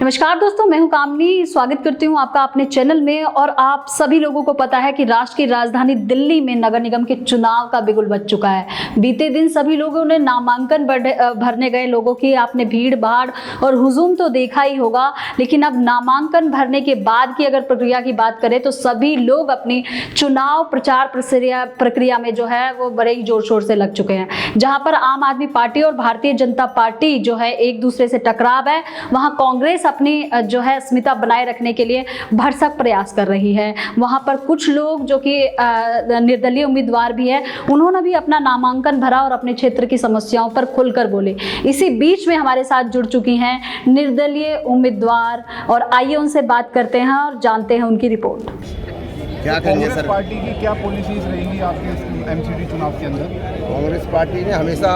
नमस्कार दोस्तों, मैं हूं कामनी। स्वागत करती हूं आपका अपने चैनल में। और आप सभी लोगों को पता है कि राष्ट्र की राजधानी दिल्ली में नगर निगम के चुनाव का बिगुल बज चुका है। बीते दिन सभी लोगों ने नामांकन भरने गए लोगों की आपने भीड़ भाड़ और हुजूम तो देखा ही होगा, लेकिन अब नामांकन भरने के बाद की अगर प्रक्रिया की बात करें तो सभी लोग अपनी चुनाव प्रचार प्रक्रिया में जो है वो बड़े ही जोर शोर से लग चुके हैं। जहां पर आम आदमी पार्टी और भारतीय जनता पार्टी जो है एक दूसरे से टकराव है, वहां कांग्रेस अपनी जो है अस्मिता बनाए रखने के लिए भरसक प्रयास कर रही है। वहां पर कुछ लोग जो कि निर्दलीय उम्मीदवार भी है, उन्होंने भी अपना नामांकन भरा और अपने क्षेत्र की समस्याओं पर खुलकर बोले। इसी बीच में हमारे साथ जुड़ चुकी हैं निर्दलीय उम्मीदवार, और आइए उनसे बात करते हैं और जानते हैं उनकी रिपोर्ट। क्या करेंगे सर? पार्टी की क्या पॉलिसीज रहेंगी आपके एमसीडी चुनाव के अंदर? कांग्रेस पार्टी ने हमेशा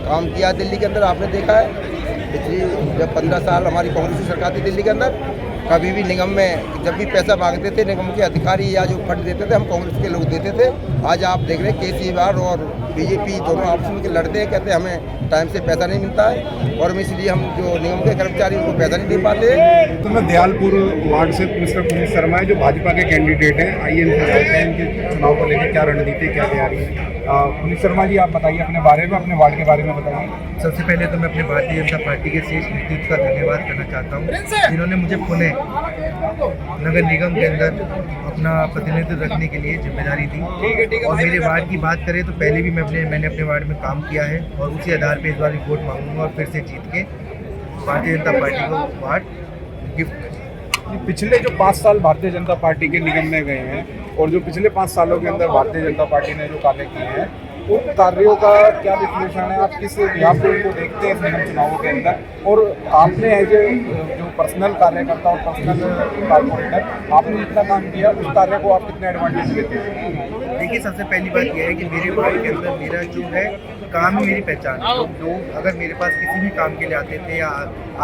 काम किया दिल्ली के अंदर, आपने देखा है। पिछली जब 15 साल हमारी कांग्रेस की सरकार थी दिल्ली के अंदर, कभी भी निगम में जब भी पैसा मांगते थे निगम के अधिकारी या जो फंड देते थे, हम कांग्रेस के लोग देते थे। आज आप देख रहे हैं केजरीवाल और बीजेपी दोनों आपस में लड़ते हैं, कहते हैं हमें टाइम से पैसा नहीं मिलता है और इसलिए हम जो निगम के कर्मचारी उनको पैसा नहीं दे पाते। तो मैं दयालपुर वार्ड से मिस्टर पुनीत शर्मा है जो भाजपा के कैंडिडेट हैं। आइए इनसे जानते हैं इनके चुनाव को लेकर क्या रणनीति, क्या तैयारी है। पुनीत शर्मा जी, आप बताइए अपने बारे में, अपने वार्ड के बारे में बताइए। सबसे पहले तो मैं अपने भारतीय जनता पार्टी के शीर्ष नेतृत्व का धन्यवाद करना चाहता हूँ, जिन्होंने मुझे पुणे नगर निगम के अंदर अपना प्रतिनिधित्व रखने के लिए जिम्मेदारी दी। और मेरे वार्ड की बात करें तो पहले भी मैंने अपने वार्ड में काम किया है और उसी आधार पर इस बार रिपोर्ट मांगूंगा और फिर से जीत के भारतीय जनता पार्टी को वार्ड गिफ्ट। पिछले जो 5 साल भारतीय जनता पार्टी के निगम में गए हैं और जो पिछले 5 सालों के अंदर भारतीय जनता पार्टी ने जो कार्य किए हैं, उन कार्यों का क्या विश्लेषण है? आप किस यहाँ पे उनको देखते हैं निगम चुनावों के अंदर? और आपने एज ए जो पर्सनल कार्यकर्ता और पर्सनल कॉर्पोरेटर आपने जितना काम किया, उस कार्य को आप कितने एडवांटेज देते हैं? देखिए, सबसे पहली बात यह है कि मेरे वार्ड के अंदर मेरा जो है काम ही मेरी पहचान है। लोग अगर मेरे पास किसी भी काम के लिए आते थे या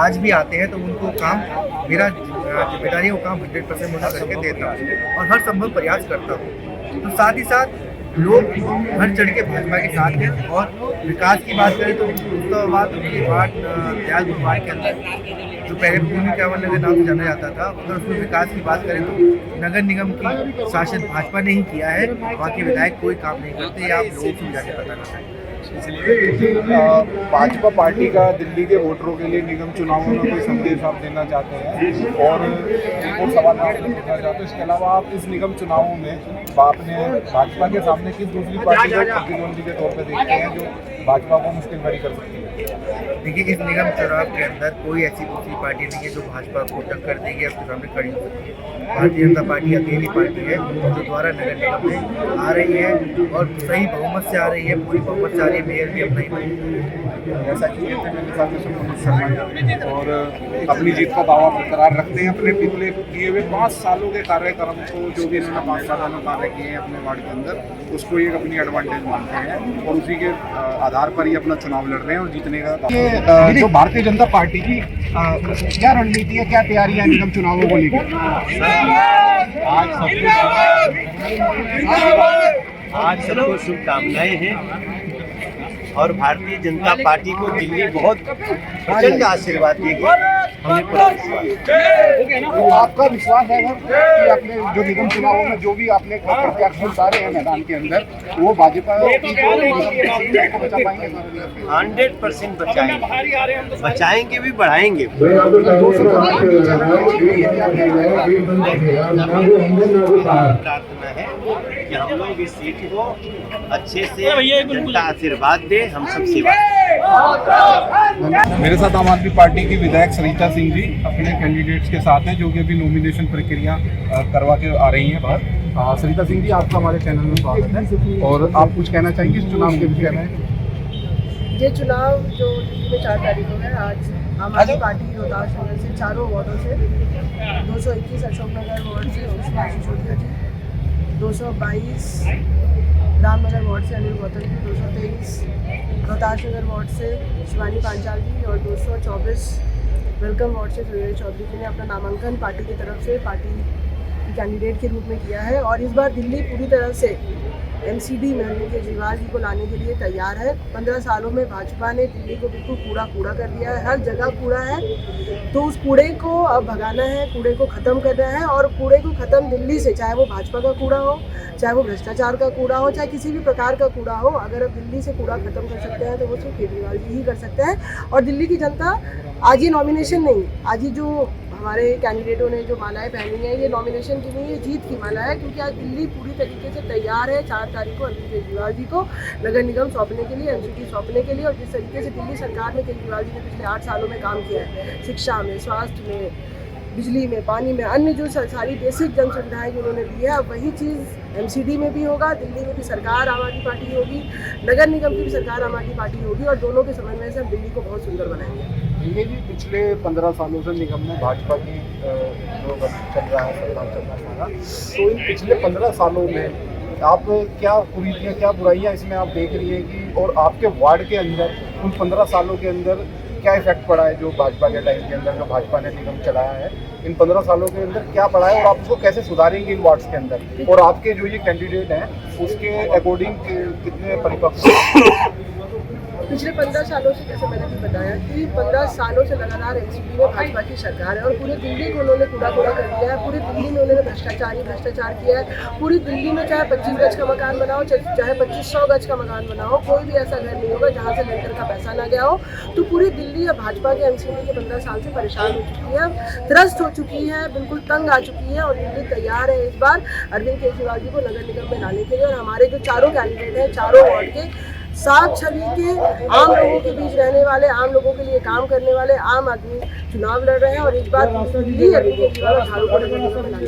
आज भी आते हैं तो उनको काम, मेरा जिम्मेदारी वो काम 100% मुझे करके देता हूँ और हर संभव प्रयास करता हूँ। तो साथ ही साथ लोग हर चढ़ के भाजपा के साथ हैं। और विकास की बात करें तो मुस्तफाबाद वार्ड दयालपुर वार्ड के अंदर जो पहले भूमि कांवर नगर नाम से जाना जाता था, अगर उसमें विकास की बात करें तो नगर निगम की शासन भाजपा ने ही किया है। वहाँ के विधायक कोई काम नहीं करते, आप लोगों को जाके पता ना करें। भाजपा पार्टी का दिल्ली के वोटरों के लिए निगम चुनावों में कोई संदेश आप देना चाहते हैं? और एक और सवाल मैं आपसे पूछना चाहता हूँ, इसके अलावा आप इस निगम चुनावों में आपने भाजपा के सामने किस दूसरी पार्टी को प्रतिद्वंदी के तौर पर देखते हैं जो भाजपा को मुश्किल भरी कर सकती है? देखिए, इस निगम चुनाव के अंदर कोई ऐसी दूसरी पार्टी नहीं है जो भाजपा को टक्कर देगी, आपके सामने खड़ी हो सकती है। भारतीय जनता पार्टी अकेली पार्टी है जो द्वारा नगर निगम में आ रही है और सही बहुमत से आ रही है, पूरी बहुमत से आ रही है। मेयर भी अपना ही बनी। जैसा कि कहते हैं मेरे साथ पुनीत शर्मा और अपनी जीत का दावा बरकरार रखते हैं। अपने पिछले किए हुए 5 सालों के कार्यक्रम को, जो भी इन्होंने 5 सालों में कार्य किए हैं अपने वार्ड के अंदर, उसको एक अपनी एडवांटेज मानते हैं और उसी के आधार पर ही अपना चुनाव लड़ रहे हैं और जीतने का। जो भारतीय जनता पार्टी की क्या रणनीति है, क्या तैयारियां निगम चुनावों को लेकर? आज सबको शुभकामनाएं हैं और भारतीय जनता पार्टी को दिल्ली बहुत प्रचंड आशीर्वाद देगी। हमें पूरा विश्वास है। तो आपका विश्वास है कि आपने जो निगम चुनावों में जो भी आपने प्रत्याशी उतारे हैं मैदान के अंदर, वो भाजपा को बचा पाएंगे? 100% बचाएंगे भी, बढ़ाएंगे। प्रार्थना है कि हम लोग इस सीट को अच्छे से जनता आशीर्वाद दे, हम सब सेवा। मेरे साथ आम आदमी पार्टी की विधायक सरिता सिंह जी अपने कैंडिडेट्स के साथ हैं, जो कि अभी नॉमिनेशन प्रक्रिया करवा के आ रही हैं बाहर। सरिता सिंह जी, आपका हमारे चैनल में स्वागत है और आप कुछ कहना चाहेंगे इस चुनाव के विषय में? ये चुनाव जो दिल्ली में 4 तारीख को है, आज आम आदमी पार्टी की रोहतास नगर से चारों वार्डों से 221 अशोकनगर वार्ड से सुषमा सिसोदिया जी, 222 रामनगर वार्ड से अनिल गौतम जी, 223 रोहतास नगर वार्ड से शिवानी पांचाल जी और 224 वेलकम वार्ड से सुरेश चौधरी जी ने अपना नामांकन पार्टी की तरफ से पार्टी कैंडिडेट के रूप में किया है और इस बार दिल्ली पूरी तरह से MCD में अरविंद केजरीवाल जी को लाने के लिए तैयार है। 15 सालों में भाजपा ने दिल्ली को बिल्कुल कूड़ा कर दिया है, हर जगह कूड़ा है। तो उस कूड़े को अब भगाना है, कूड़े को ख़त्म करना है और कूड़े को ख़त्म दिल्ली से, चाहे वो भाजपा का कूड़ा हो, चाहे वो भ्रष्टाचार का कूड़ा हो, चाहे किसी भी प्रकार का कूड़ा हो, अगर अब दिल्ली से कूड़ा ख़त्म कर सकते हैं तो वो सिर्फ केजरीवाल जी ही कर सकते हैं। और दिल्ली की जनता आज ये नॉमिनेशन नहीं, आज ये जो हमारे कैंडिडेटों ने जो मालाएं पहनी है, ये नॉमिनेशन की नहीं, ये जीत की माला है, क्योंकि आज दिल्ली पूरी तरीके से तैयार है 4 तारीख को अरविंद केजरीवाल जी को नगर निगम सौंपने के लिए, MCD सौंपने के लिए। और जिस तरीके से दिल्ली सरकार ने केजरीवाल जी ने पिछले 8 सालों में काम किया है, शिक्षा में, स्वास्थ्य में, बिजली में, पानी में, अन्य जो सारी बेसिक जन सुविधाएँ जो उन्होंने दी है, अब वही चीज़ MCD में भी होगा। दिल्ली में भी सरकार आम आदमी पार्टी होगी, नगर निगम की भी सरकार आम आदमी पार्टी होगी और दोनों के समन्वय से हम दिल्ली को बहुत सुंदर बनाएंगे। ये भी पिछले 15 सालों से निगम में भाजपा की जो चल रहा है, सरकार चल रहा है, तो इन पिछले 15 सालों में आप क्या कुरीतियाँ, क्या बुराइयाँ इसमें आप देख रही हैं कि, और आपके वार्ड के अंदर उन 15 सालों के अंदर क्या इफेक्ट पड़ा है जो भाजपा के टाइम के अंदर जो भाजपा ने निगम चलाया है, इन 15 सालों के अंदर क्या पड़ा है और आप उसको कैसे सुधारेंगे इन वार्ड्स के अंदर, और आपके जो ये कैंडिडेट हैं उसके अकॉर्डिंग कितने परिपक्व? पिछले 15 सालों से, जैसे मैंने भी बताया कि 15 सालों से लगातार MCD में भाजपा की सरकार है और पूरे दिल्ली को उन्होंने कूड़ा कर दिया है। पूरी दिल्ली में उन्होंने भ्रष्टाचार किया है। पूरी दिल्ली में चाहे 25 गज का मकान बनाओ, चाहे 2500 गज का मकान बनाओ, कोई भी ऐसा घर नहीं होगा जहाँ से लेकर का पैसा ना गया हो। तो पूरी दिल्ली अब भाजपा के MCD के 15 साल से परेशान हो चुकी है, त्रस्त हो चुकी है, बिल्कुल तंग आ चुकी है और दिल्ली तैयार है इस बार अरविंद केजरीवाल जी को नगर निगम में लाने के लिए। और हमारे जो चारों कैंडिडेट हैं, चारों वार्ड के साफ छवि के आम लोगों के बीच रहने वाले, आम लोगों के लिए काम करने वाले आम आदमी चुनाव लड़ रहे हैं और इस बार दिल्ली अरविंद केजरीवाल और झाड़ू को नगर निगम में लाने